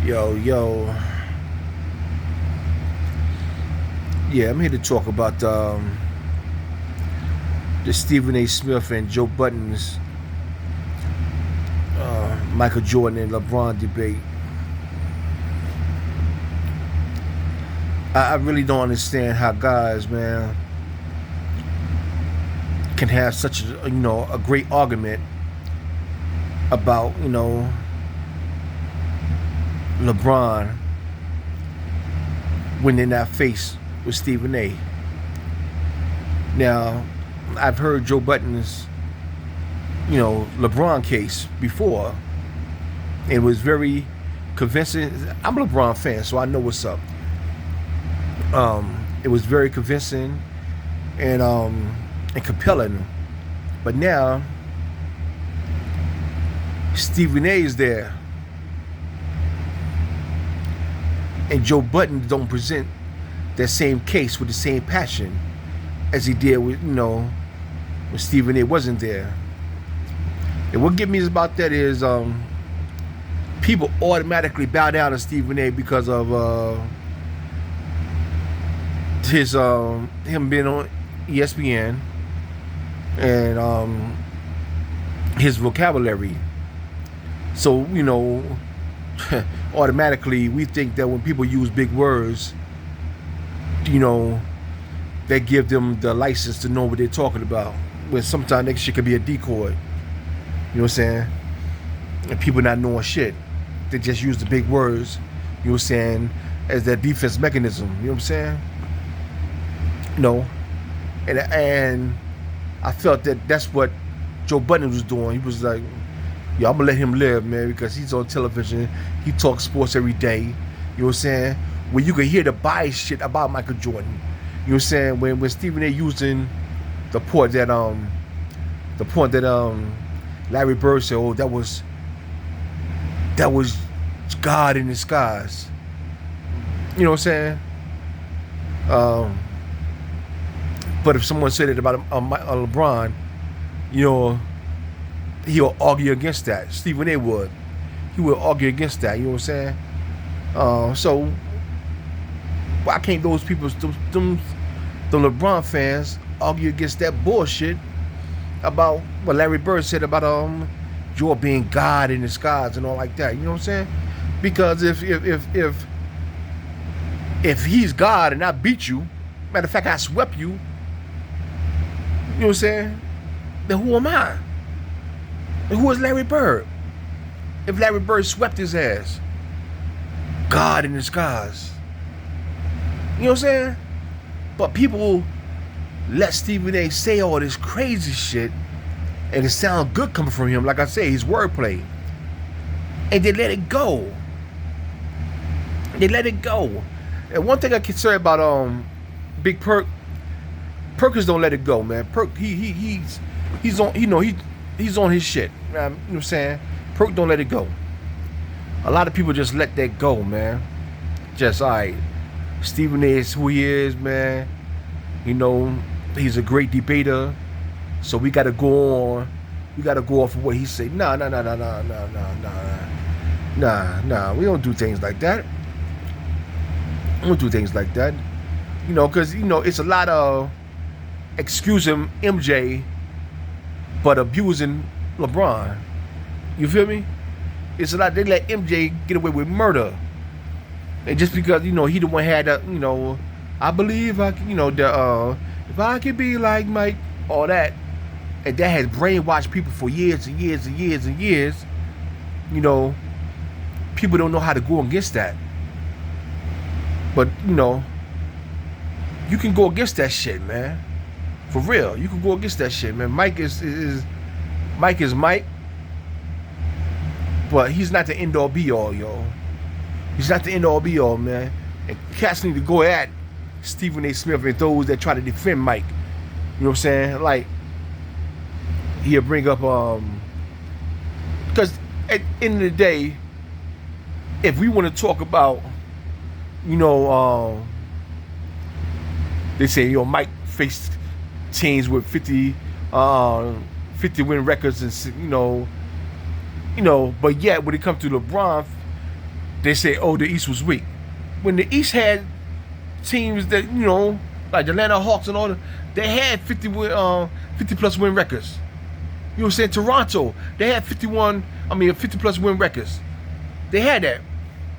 Yo, yo. Yeah, I'm here to talk about the Stephen A. Smith and Joe Budden's Michael Jordan and LeBron debate. I really don't understand how guys, man, can have such a great argument about LeBron when they're not faced with Stephen A. Now, I've heard Joe Budden's LeBron case before. It was very convincing. I'm a LeBron fan, so I know what's up. It was very convincing and compelling. But now Stephen A is there, and Joe Budden don't present that same case with the same passion as he did with when Stephen A wasn't there. And what get me about that is people automatically bow down to Stephen A because of his him being on ESPN and his vocabulary. So automatically we think that when people use big words, they give them the license to know what they're talking about. When sometimes that shit could be a decoy. You know what I'm saying? And people not knowing shit. They just use the big words, you know what I'm saying, as their defense mechanism. You know what I'm saying? No. And I felt that that's what Joe Budden was doing. He was like, yo, I'm gonna let him live, man, because he's on television. He talks sports every day. You know what I'm saying? When you can hear the bias shit about Michael Jordan. You know what I'm saying? When Stephen A using the point that Larry Bird said, oh, that was God in disguise. You know what I'm saying? But if someone said it about a LeBron, he'll argue against that. Stephen A would. He would argue against that. You know what I'm saying? So why can't those people, them LeBron fans, argue against that bullshit about what Larry Bird said about Jordan being God in disguise and all like that? You know what I'm saying? Because if he's God and I beat you, matter of fact I swept you, you know what I'm saying? Then who am I? And who is Larry Bird? If Larry Bird swept his ass, God in disguise. You know what I'm saying? But people let Stephen A say all this crazy shit and it sounds good coming from him. Like I say, his wordplay. And they let it go. They let it go. And one thing I can say about Big Perkins don't let it go, man. He's on he's on his shit. You know what I'm saying? Perk don't let it go. A lot of people just let that go, man. Just alright. Stephen A is who he is, man. He's a great debater. So we gotta go on. We gotta go off of what he say. Nah. We don't do things like that. We don't do things like that. Because it's a lot of excusing MJ but abusing LeBron. You feel me? It's a lot. They let MJ get away with murder. And just because, he the one had that, I believe I can, if I could be like Mike, all that. And that has brainwashed people for years and years and years and years. People don't know how to go against that. But, you can go against that shit, man. For real. You can go against that shit, man. Mike is Mike. But he's not the end all be all, yo. He's not the end all be all, man. And cats need to go at Stephen A. Smith and those that try to defend Mike. You know what I'm saying? Like, he'll bring up because at the end of the day, if we want to talk about, they say, Mike faced teams with 50 win records and but yet when it comes to LeBron, they say, oh, the East was weak. When the East had teams that, like the Atlanta Hawks and all that, they had 50 plus win records. You know what I'm saying? Toronto, they had 50 plus win records. They had that.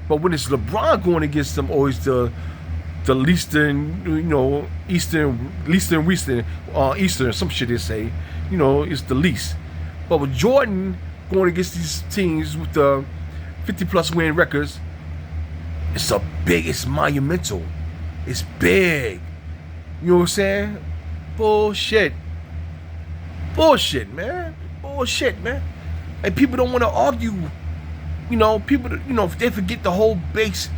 But when it's LeBron going against them, always the leastern, Eastern, some shit they say, it's the least. But with Jordan going against these teams with the 50 plus win records, it's monumental. It's big. You know what I'm saying? Bullshit, man. Bullshit, man. And people don't want to argue. People, they forget the whole basis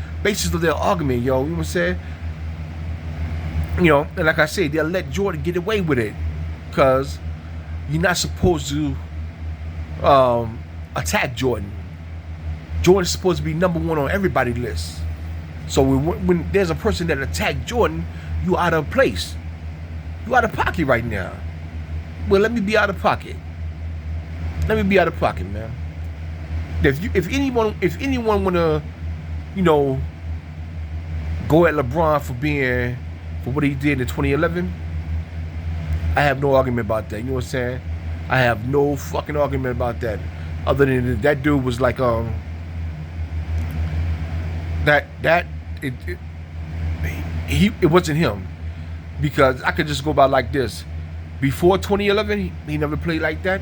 of their argument, yo. You know what I'm saying? And like I said, they'll let Jordan get away with it, because you're not supposed to attack Jordan. Jordan's supposed to be number one on everybody's list. So when there's a person that attacked Jordan, you out of place. You out of pocket right now. Well, let me be out of pocket. Let me be out of pocket, man. If anyone wanna, go at LeBron for what he did in 2011, I have no argument about that. You know what I'm saying? I have no fucking argument about that. Other than that dude was like it wasn't him, because I could just go by like this. Before 2011, he never played like that,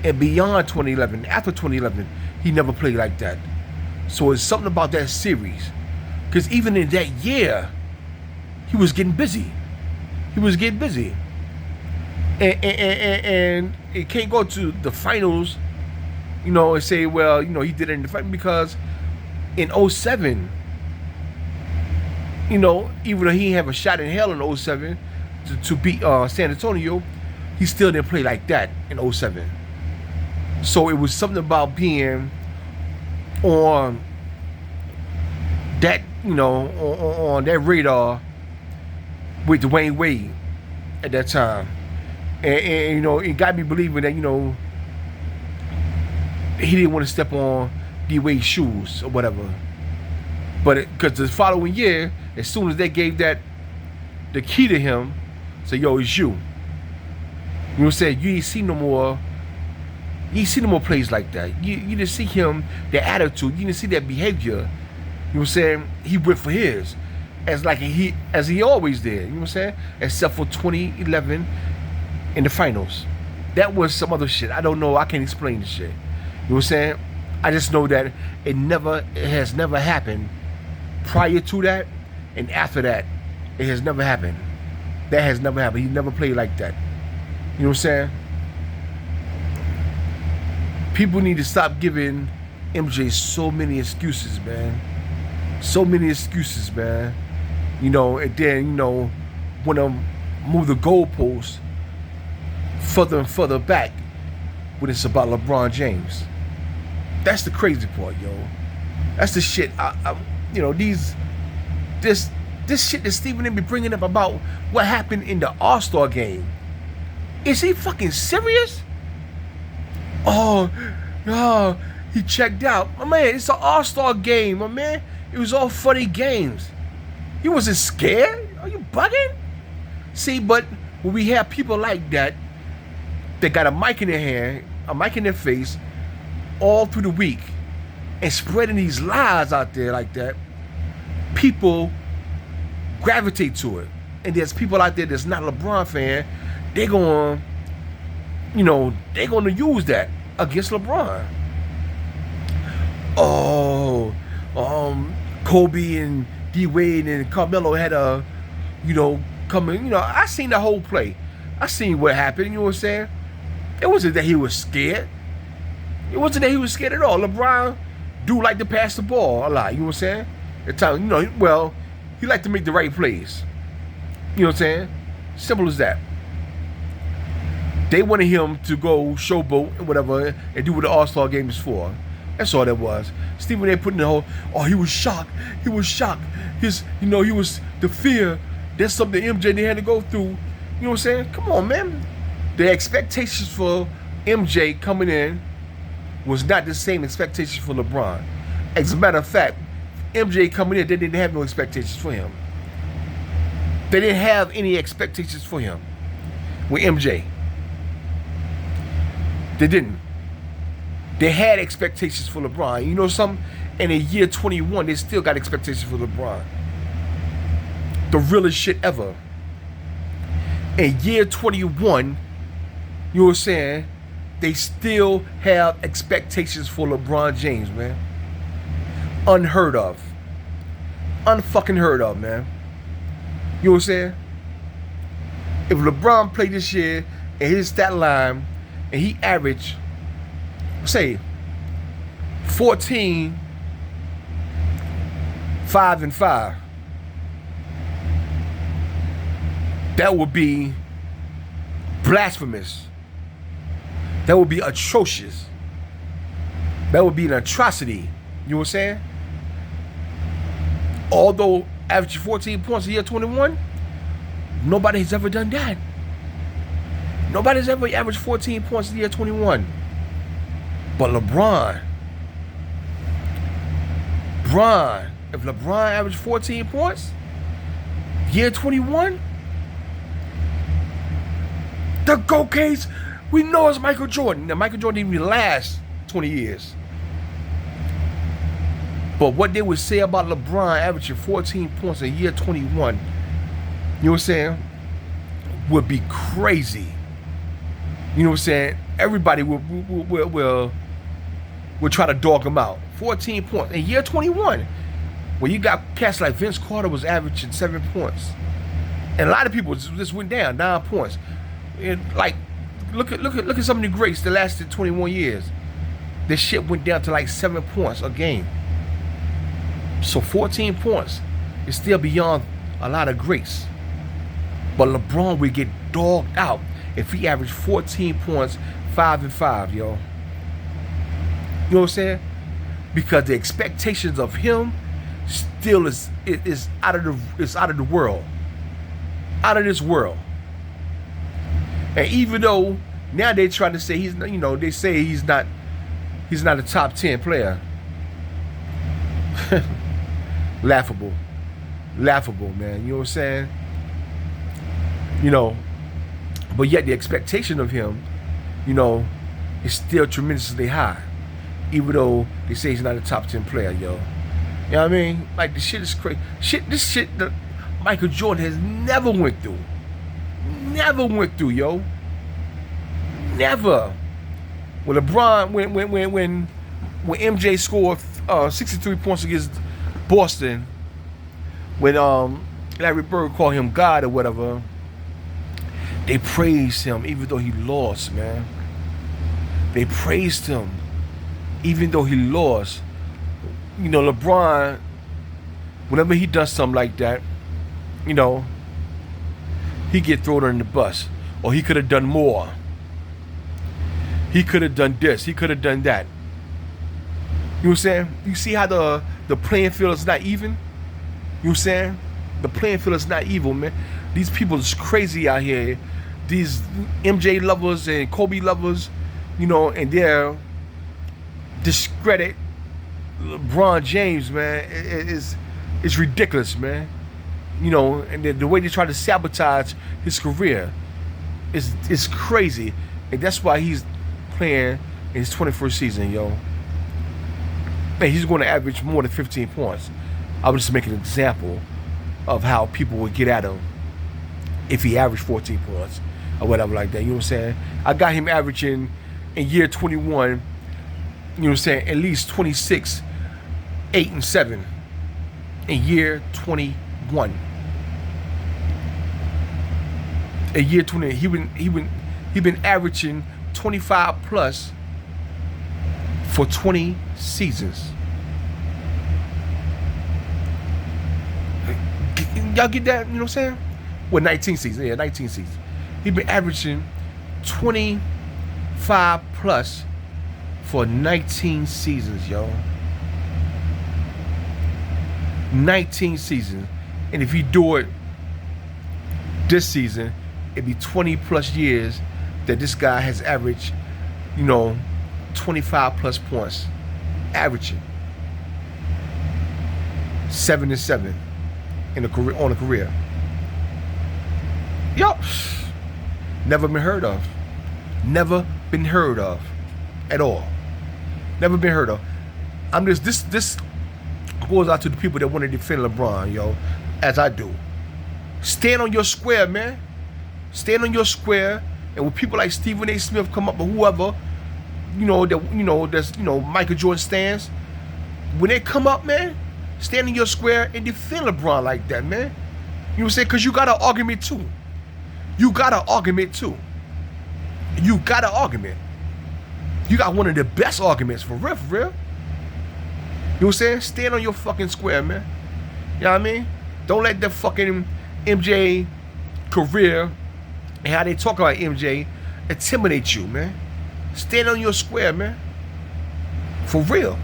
and beyond 2011, after 2011, he never played like that. So it's something about that series, because even in that year, he was getting busy. And it can't go to the finals, and say, well, he did it in the final, because in 07, even though he didn't have a shot in hell in 07 to beat San Antonio, he still didn't play like that in 07. So it was something about being on that, on that radar with Dwayne Wade at that time. And it got me believing that, he didn't want to step on D Wade's shoes or whatever. But because the following year, as soon as they gave the key to him, say, yo, it's you. You know what I'm saying? You ain't seen no more plays like that. You didn't see him, that attitude. You didn't see that behavior. You know what I'm saying? He went for his, as he always did. You know what I'm saying? Except for 2011 in the finals. That was some other shit. I don't know. I can't explain the shit. You know what I'm saying? I just know that it has never happened prior to that, and after that, it has never happened. That has never happened. He never played like that. You know what I'm saying? People need to stop giving MJ so many excuses, man. So many excuses, man. And then, want to move the goalposts further and further back when it's about LeBron James. That's the crazy part, yo. That's the shit. This shit that Stephen A. be bringing up about what happened in the All-Star game. Is he fucking serious? Oh, he checked out. My man, it's an All-Star game, my man. It was all funny games. He wasn't scared? Are you bugging? See, but when we have people like that, that got a mic in their hand, a mic in their face, all through the week, and spreading these lies out there like that, people gravitate to it. And there's people out there that's not a LeBron fan, they're going to use that against LeBron. Kobe and D Wade and Carmelo had come in. I seen the whole play. I seen what happened. You know what I'm saying? It wasn't that he was scared. It wasn't that he was scared at all. LeBron do like to pass the ball a lot. You know what I'm saying? At times, he like to make the right plays. You know what I'm saying? Simple as that. They wanted him to go showboat and whatever and do what the All-Star game is for. That's all that was. Stephen A. putting the whole, he was shocked. He was shocked. He was the fear. That's something MJ they had to go through. You know what I'm saying? Come on, man. The expectations for MJ coming in was not the same expectations for LeBron. As a matter of fact, MJ coming in, they didn't have no expectations for him. They didn't have any expectations for him with MJ. They didn't. They had expectations for LeBron. You know something? In a year 21, they still got expectations for LeBron. The realest shit ever. In year 21, you know what I'm saying? They still have expectations for LeBron James, man. Unheard of. Unfucking heard of, man. You know what I'm saying? If LeBron played this year and his stat line and he averaged, say, 14, 5 and 5, that would be blasphemous. That would be atrocious. That would be an atrocity. You know what I'm saying? Although averaging 14 points a year 21, nobody's ever done that. Nobody's ever averaged 14 points a year 21. But LeBron, if LeBron averaged 14 points, year 21, the GOAT case, we know it's Michael Jordan. Now, Michael Jordan didn't even last 20 years. But what they would say about LeBron averaging 14 points a year 21, you know what I'm saying, would be crazy. You know what I'm saying? Everybody will try to dog him out. 14 points in year 21. When you got cats like Vince Carter was averaging 7 points. And a lot of people just went down 9 points. And like, look at some of the greats that lasted 21 years. This shit went down to like 7 points a game. So 14 points is still beyond a lot of greats. But LeBron would get dogged out if he averaged 14 points, 5 and 5, yo. You know what I'm saying? Because the expectations of him still is out of the world. Out of this world. And even though now they're trying to say they say he's not a top 10 player. Laughable, man. You know what I'm saying? You know, but yet the expectation of him, you know, is still tremendously high, even though they say he's not a top 10 player, yo. You know what I mean? Like, the shit is crazy. This shit that Michael Jordan has never went through. Never went through, yo. Never. When LeBron, when MJ scored 63 points against Boston, when Larry Bird called him God or whatever, they praised him even though he lost, man. They praised him even though he lost. You know, LeBron, whenever he does something like that, you know, he get thrown under the bus. Or he could have done more. He could have done this. He could have done that. You know what I'm saying? You see how the playing field is not even? You know what I'm saying? The playing field is not even, man. These people is crazy out here. These MJ lovers and Kobe lovers, you know, and they're discredit LeBron James, man. It's ridiculous, man. You know, and the way they try to sabotage his career is crazy. And that's why he's playing in his 21st season, yo. Man, he's going to average more than 15 points. I was just making an example of how people would get at him if he averaged 14 points or whatever like that. You know what I'm saying? I got him averaging in year 21, you know what I'm saying, at least 26, 8 and 7 in year 21. In year 20, he been averaging 25 plus for 20 seasons. Y'all get that? You know what I'm saying? Well, 19 seasons. Yeah, 19 seasons. He been averaging 25 plus for 19 seasons, yo. 19 seasons. And if you do it this season, it'd be 20 plus years that this guy has averaged, you know, 25 plus points. Averaging. 7-7 in a career, on a career. Yup. Never been heard of. Never been heard of at all. Never been heard of. I'm just this goes out to the people that want to defend LeBron, yo, as I do. Stand on your square, man. Stand on your square, and when people like Stephen A. Smith come up or whoever, that's Michael Jordan stands. When they come up, man, stand in your square and defend LeBron like that, man. You know what I'm saying? Because you got an argument too. You got an argument too. You got an argument. You got one of the best arguments for real, for real. You know what I'm saying? Stand on your fucking square, man. You know what I mean? Don't let the fucking MJ career and how they talk about MJ intimidate you, man. Stand on your square, man. For real.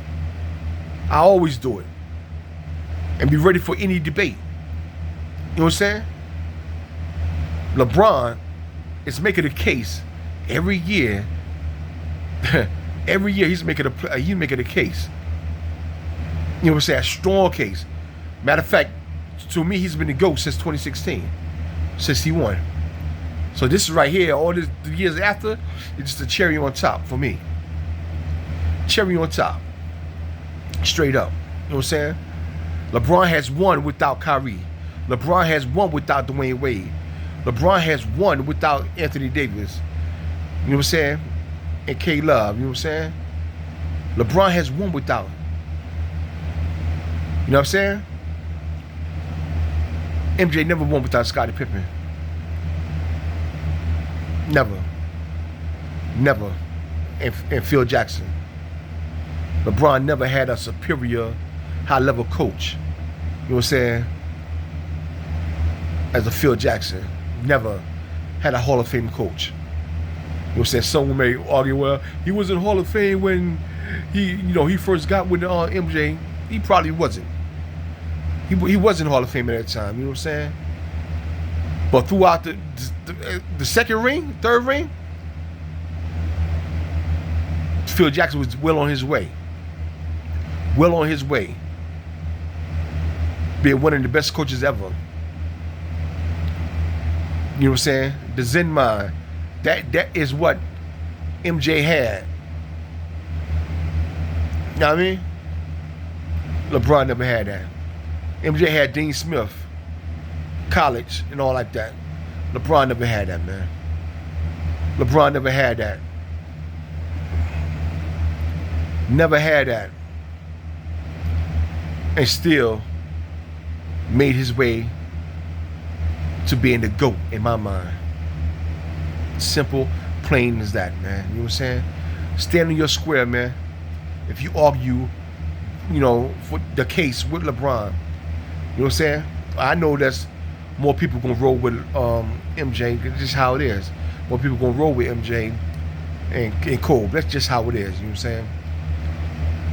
I always do it. And be ready for any debate. You know what I'm saying? LeBron is making a case every year. Every year he's making a case. You know what I'm saying? A strong case. Matter of fact, to me, he's been the GOAT since 2016, since he won. So this is right here, all the years after, it's just a cherry on top for me. Cherry on top. Straight up. You know what I'm saying? LeBron has won without Kyrie. LeBron has won without Dwayne Wade. LeBron has won without Anthony Davis. You know what I'm saying? And K-Love. You know what I'm saying? LeBron has won without. You know what I'm saying? MJ never won without Scottie Pippen. Never. Never. And Phil Jackson. LeBron never had a superior high-level coach. You know what I'm saying? As a Phil Jackson. Never had a Hall of Fame coach. You know what I'm saying? Someone may argue, well, he was in Hall of Fame when he first got with MJ. He probably wasn't. He wasn't Hall of Fame at that time. You know what I'm saying? But throughout the second ring, third ring, Phil Jackson was well on his way. Well on his way. Being one of the best coaches ever. You know what I'm saying? The Zen mind. That is what MJ had. You know what I mean? LeBron never had that. MJ had Dean Smith, college, and all like that. LeBron never had that, man. LeBron never had that. Never had that. And still made his way to being the GOAT in my mind. Simple, plain as that, man. You know what I'm saying? Stand on your square, man. If you argue, for the case with LeBron, you know what I'm saying? I know that's more people gonna roll with MJ. That's just how it is. More people gonna roll with MJ and Cole. That's just how it is. You know what I'm saying?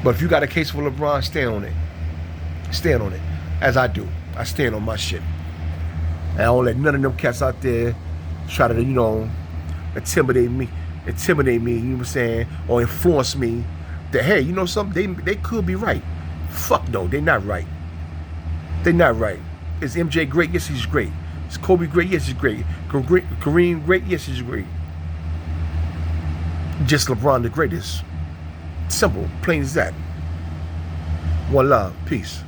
But if you got a case for LeBron, stand on it. Stand on it, as I do. I stand on my shit. And I don't let none of them cats out there try to, intimidate me, you know what I'm saying, or influence me that, hey, you know something, they could be right. Fuck no, they're not right. They're not right. Is MJ great? Yes, he's great. Is Kobe great? Yes, he's great. Kareem great? Yes, he's great. Just LeBron the greatest. Simple, plain as that. One love, peace.